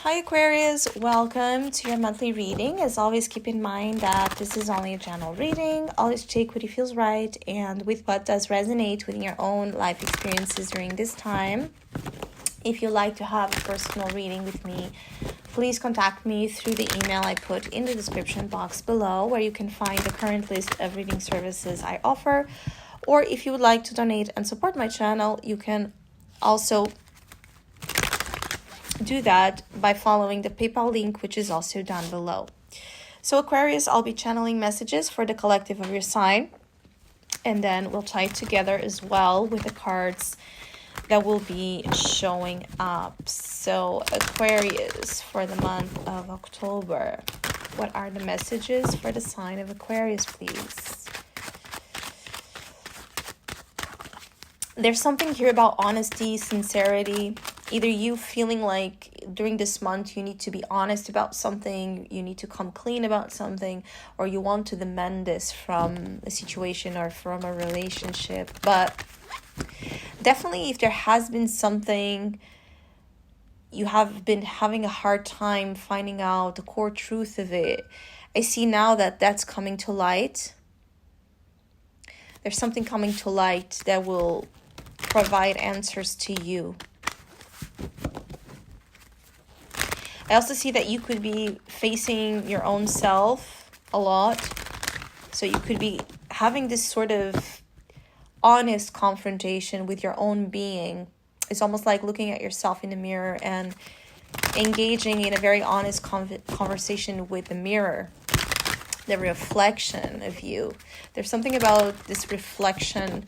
Hi Aquarius, welcome to your monthly reading. As always, keep in mind that this is only a general reading. Always take what feels right and with what does resonate with your own life experiences during this time. If you'd like to have a personal reading with me, please contact me through the email I put in the description box below, where you can find the current list of reading services I offer. Or if you would like to donate and support my channel, you can also do that by following the PayPal link, which is also down below. So Aquarius, I'll be channeling messages for the collective of your sign, and then we'll tie it together as well with the cards that will be showing up. So Aquarius, for the month of October, what are the messages for the sign of Aquarius, please? There's something here about honesty, sincerity. Either you feeling like during this month you need to be honest about something, you need to come clean about something, or you want to amend this from a situation or from a relationship. But definitely if there has been something you have been having a hard time finding out the core truth of it, I see now that that's coming to light. There's something coming to light that will provide answers to you. I also see that you could be facing your own self a lot. So you could be having this sort of honest confrontation with your own being. It's almost like looking at yourself in the mirror and engaging in a very honest conversation with the mirror, the reflection of you. There's something about this reflection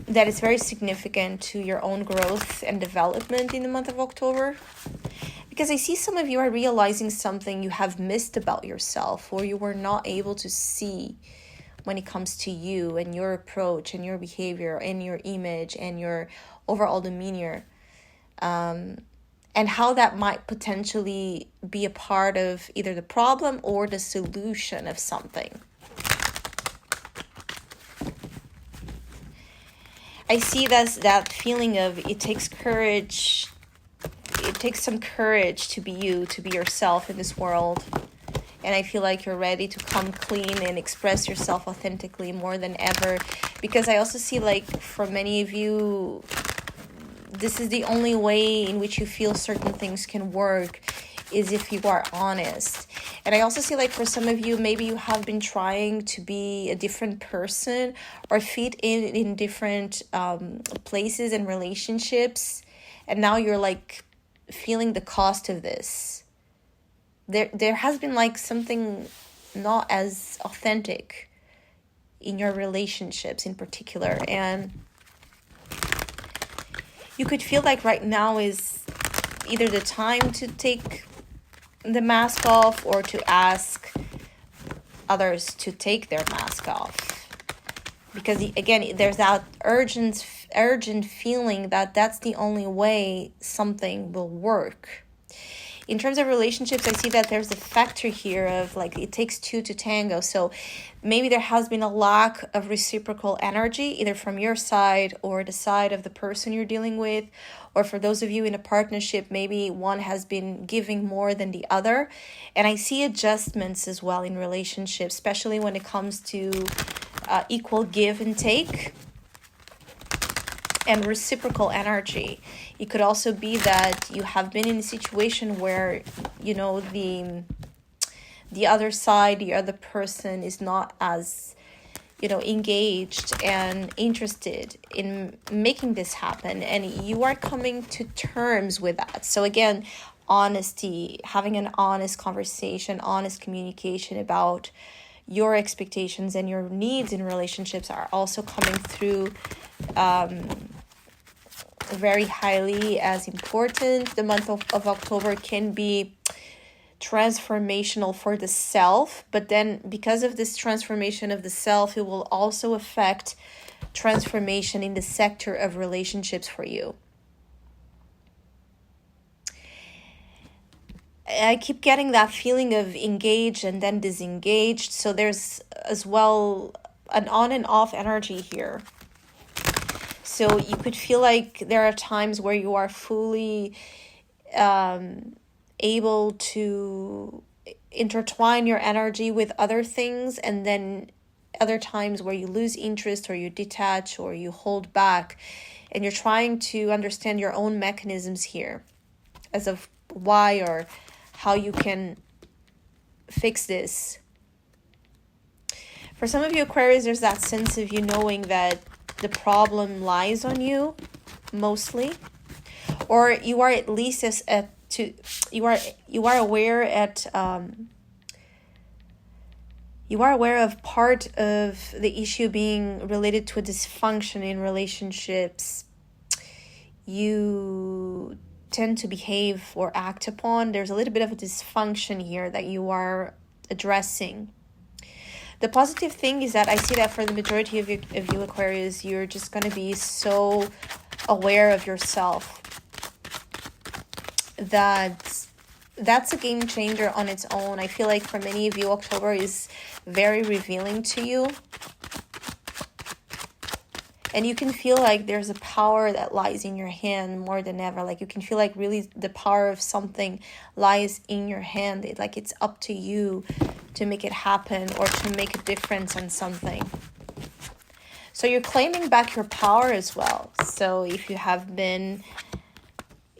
that is very significant to your own growth and development in the month of October. Because I see some of you are realizing something you have missed about yourself, or you were not able to see when it comes to you and your approach and your behavior and your image and your overall demeanor. And how that might potentially be a part of either the problem or the solution of something. I see that feeling of it takes courage. It takes some courage to be you, to be yourself in this world. And I feel like you're ready to come clean and express yourself authentically more than ever. Because I also see, like, for many of you, this is the only way in which you feel certain things can work, is if you are honest. And I also see, like, for some of you, maybe you have been trying to be a different person or fit in different places and relationships, and now you're like feeling the cost of this. There has been like something not as authentic in your relationships in particular, and you could feel like right now is either the time to take the mask off or to ask others to take their mask off. Because again, there's that urgent feeling that that's the only way something will work. In terms of relationships, I see that there's a factor here of like it takes two to tango. So maybe there has been a lack of reciprocal energy, either from your side or the side of the person you're dealing with. Or for those of you in a partnership, maybe one has been giving more than the other. And I see adjustments as well in relationships, especially when it comes to equal give and take and reciprocal energy. It could also be that you have been in a situation where, you know, the other side, the other person is not as, you know, engaged and interested in making this happen, and you are coming to terms with that. So again, honesty, having an honest conversation, honest communication about your expectations and your needs in relationships are also coming through very highly as important. The month of October can be transformational for the self, but then because of this transformation of the self, it will also affect transformation in the sector of relationships for you. I keep getting that feeling of engaged and then disengaged, so there's as well an on and off energy here. So you could feel like there are times where you are fully able to intertwine your energy with other things, and then other times where you lose interest or you detach or you hold back, and you're trying to understand your own mechanisms here as of why or how you can fix this. For some of you Aquarius, there's that sense of you knowing that the problem lies on you mostly, or you are at least you are aware of part of the issue being related to a dysfunction in relationships you tend to behave or act upon. There's a little bit of a dysfunction here that you are addressing. The positive thing is that I see that for the majority of you Aquarius, you're just going to be so aware of yourself that that's a game changer on its own. I feel like for many of you, October is very revealing to you. And you can feel like there's a power that lies in your hand more than ever. Like you can feel like really the power of something lies in your hand. It's up to you to make it happen or to make a difference on something. So you're claiming back your power as well. So if you have been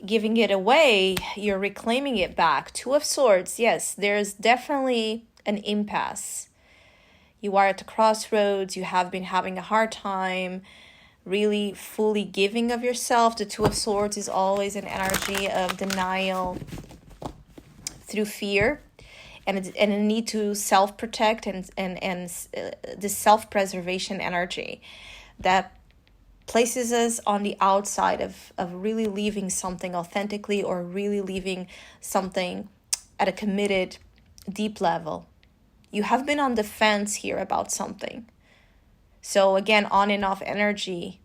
giving it away, you're reclaiming it back. Two of Swords, yes, there's definitely an impasse. You are at the crossroads. You have been having a hard time really fully giving of yourself. The Two of Swords is always an energy of denial through fear and a need to self-protect and the self-preservation energy that places us on the outside of really leaving something authentically or really leaving something at a committed, deep level. You have been on the fence here about something. So again, on and off energy,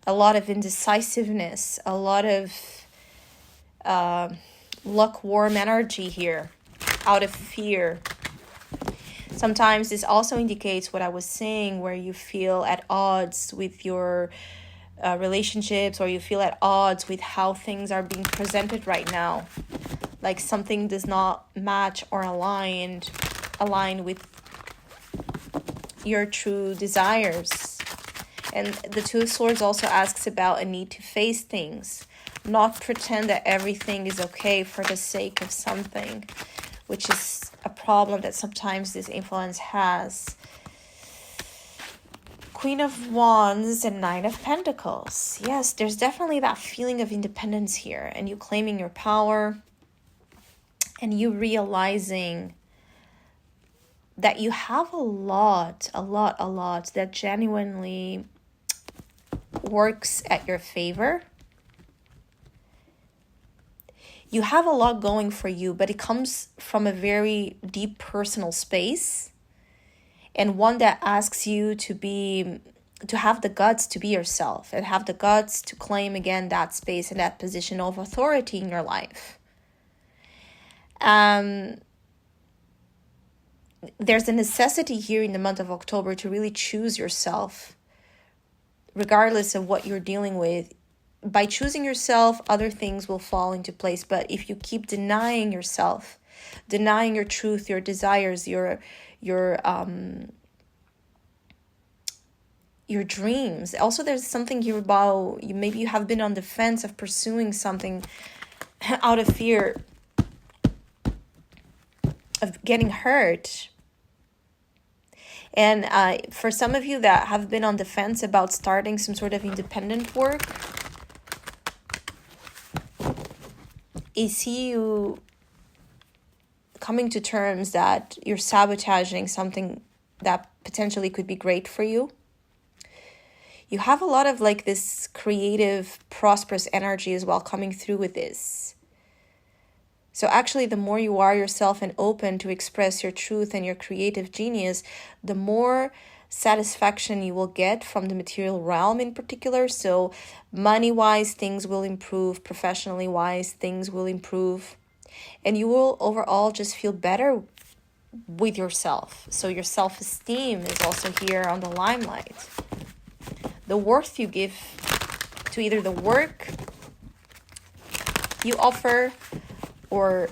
a lot of indecisiveness, a lot of lukewarm energy here, out of fear. Sometimes this also indicates what I was saying, where you feel at odds with your relationships, or you feel at odds with how things are being presented right now. Like something does not match or align with your true desires. And the Two of Swords also asks about a need to face things, not pretend that everything is okay for the sake of something, which is a problem that sometimes this influence has. Queen of Wands and Nine of Pentacles. Yes, there's definitely that feeling of independence here, and you claiming your power and you realizing that you have a lot that genuinely works at your favor. You have a lot going for you, but it comes from a very deep personal space, and one that asks you to have the guts to be yourself and have the guts to claim again that space and that position of authority in your life. There's a necessity here in the month of October to really choose yourself, regardless of what you're dealing with. By choosing yourself, other things will fall into place. But if you keep denying yourself, denying your truth, your desires, your dreams. Also, there's something here about maybe you have been on the fence of pursuing something out of fear of getting hurt. And for some of you that have been on the fence about starting some sort of independent work, I see you coming to terms that you're sabotaging something that potentially could be great for you. You have a lot of this creative, prosperous energy as well coming through with this. So actually, the more you are yourself and open to express your truth and your creative genius, the more satisfaction you will get from the material realm in particular. So money-wise, things will improve. Professionally-wise, things will improve. And you will overall just feel better with yourself. So your self-esteem is also here on the limelight. the worth you give to either the work you offer or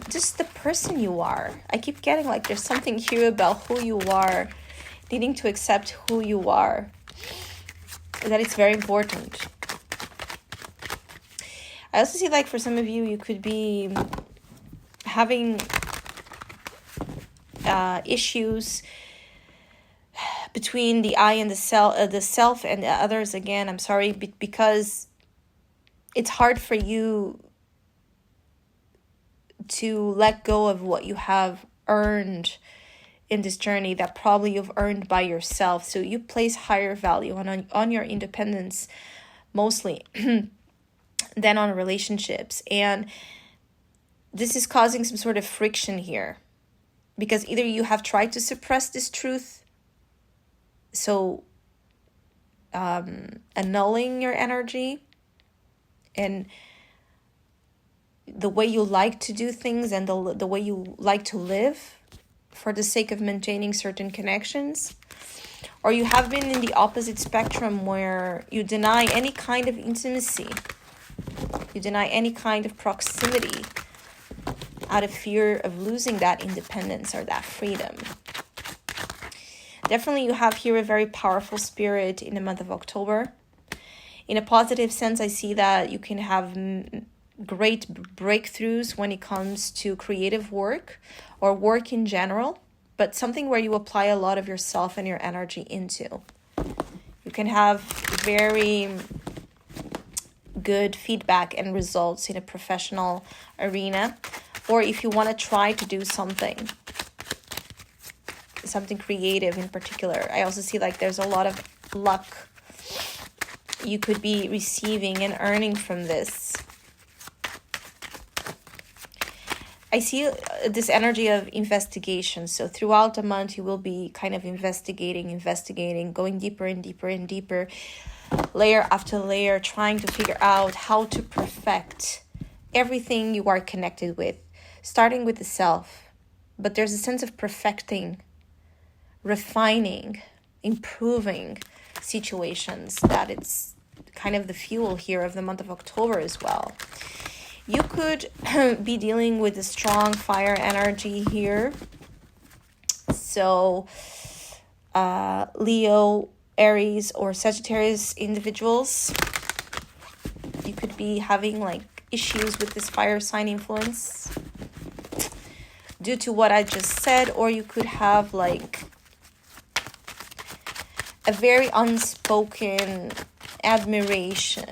just the person you are. I keep getting like there's something here about who you are, needing to accept who you are, that it's very important. I also see like for some of you, you could be having issues between the I and the self and the others. Again, I'm sorry, because it's hard for you to let go of what you have earned in this journey that probably you've earned by yourself. So you place higher value on your independence mostly than on relationships. And this is causing some sort of friction here, because either you have tried to suppress this truth, so annulling your energy and the way you like to do things and the way you like to live for the sake of maintaining certain connections, or you have been in the opposite spectrum where you deny any kind of intimacy, you deny any kind of proximity out of fear of losing that independence or that freedom. Definitely you have here a very powerful spirit in the month of October. In a positive sense, I see that you can have great breakthroughs when it comes to creative work or work in general, but something where you apply a lot of yourself and your energy into. You can have very good feedback and results in a professional arena, or if you want to try to do something creative in particular. I also see like there's a lot of luck you could be receiving and earning from this. I see this energy of investigation. So throughout the month, you will be kind of investigating, going deeper and deeper and deeper, layer after layer, trying to figure out how to perfect everything you are connected with, starting with the self. But there's a sense of perfecting, refining, improving situations, that it's kind of the fuel here of the month of October as well. You could be dealing with a strong fire energy here. So Leo, Aries, or Sagittarius individuals, you could be having like issues with this fire sign influence due to what I just said, or you could have like a very unspoken admiration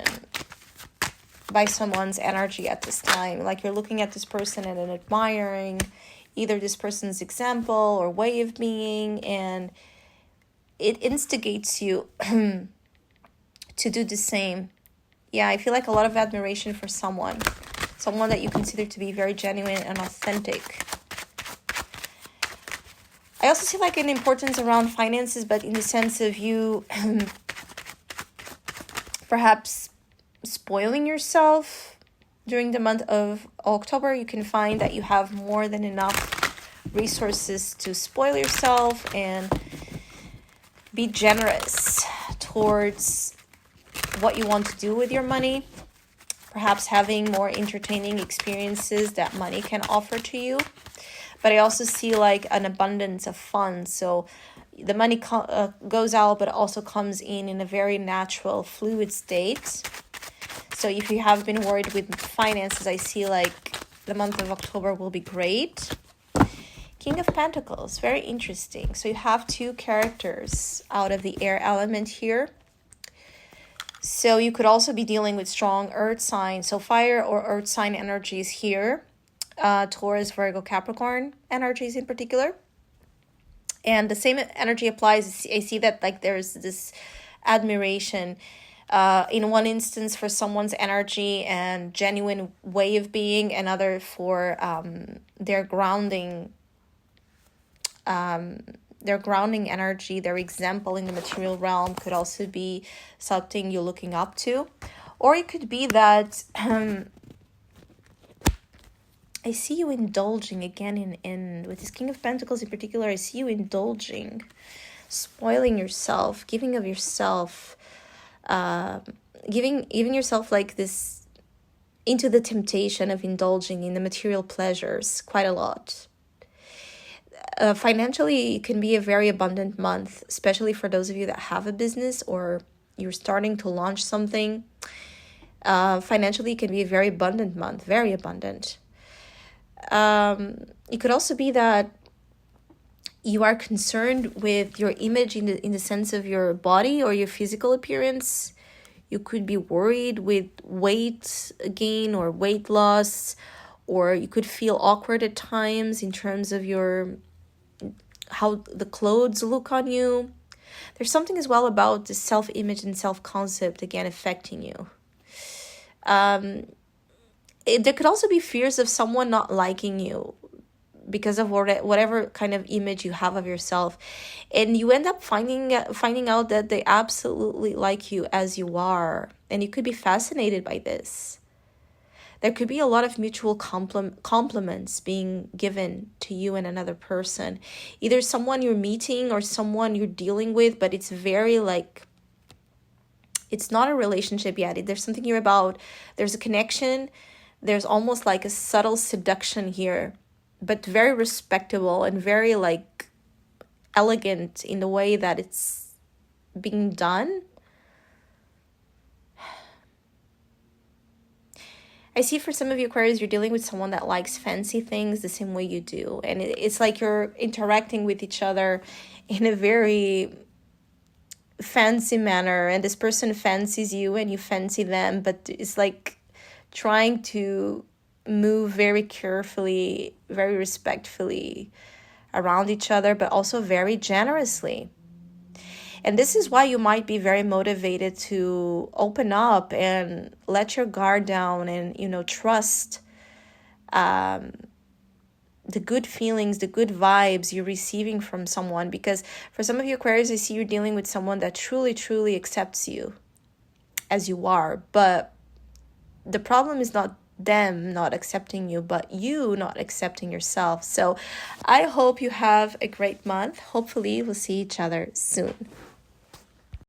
by someone's energy at this time. Like you're looking at this person and admiring either this person's example or way of being, and it instigates you to do the same. Yeah, I feel like a lot of admiration for someone that you consider to be very genuine and authentic. I also see like an importance around finances, but in the sense of you perhaps spoiling yourself during the month of October. You can find that you have more than enough resources to spoil yourself and be generous towards what you want to do with your money. Perhaps having more entertaining experiences that money can offer to you. But I also see like an abundance of funds. So the money goes out, but also comes in a very natural, fluid state. So if you have been worried with finances, I see like the month of October will be great. King of Pentacles, very interesting. So you have two characters out of the air element here. So you could also be dealing with strong earth signs. So fire or earth sign energies here. Taurus, Virgo, Capricorn energies in particular. And the same energy applies. I see that like there's this admiration in one instance for someone's energy and genuine way of being, another for their grounding energy, their example in the material realm could also be something you're looking up to. Or it could be that I see you indulging again in with this King of Pentacles in particular. I see you indulging. spoiling yourself, giving of yourself, giving even yourself like this into the temptation of indulging in the material pleasures quite a lot. Financially, it can be a very abundant month, especially for those of you that have a business or you're starting to launch something. Financially, it can be a very abundant month, very abundant. It could also be that you are concerned with your image in the sense of your body or your physical appearance. You could be worried with weight gain or weight loss, or you could feel awkward at times in terms of how the clothes look on you. There's something as well about the self-image and self-concept, again, affecting you. There could also be fears of someone not liking you because of whatever kind of image you have of yourself. And you end up finding out that they absolutely like you as you are. And you could be fascinated by this. There could be a lot of mutual compliments being given to you and another person. Either someone you're meeting or someone you're dealing with, but it's very like, it's not a relationship yet. There's something here about, there's a connection. There's almost like a subtle seduction here, but very respectable and very like elegant in the way that it's being done. I see for some of you Aquarius, you're dealing with someone that likes fancy things the same way you do. And it's like you're interacting with each other in a very fancy manner. And this person fancies you and you fancy them. But it's like trying to move very carefully, very respectfully around each other, but also very generously. And this is why you might be very motivated to open up and let your guard down and, trust the good feelings, the good vibes you're receiving from someone. Because for some of you Aquarius, I see you're dealing with someone that truly, truly accepts you as you are. But the problem is not them not accepting you, but you not accepting yourself. So I hope you have a great month. Hopefully we'll see each other soon.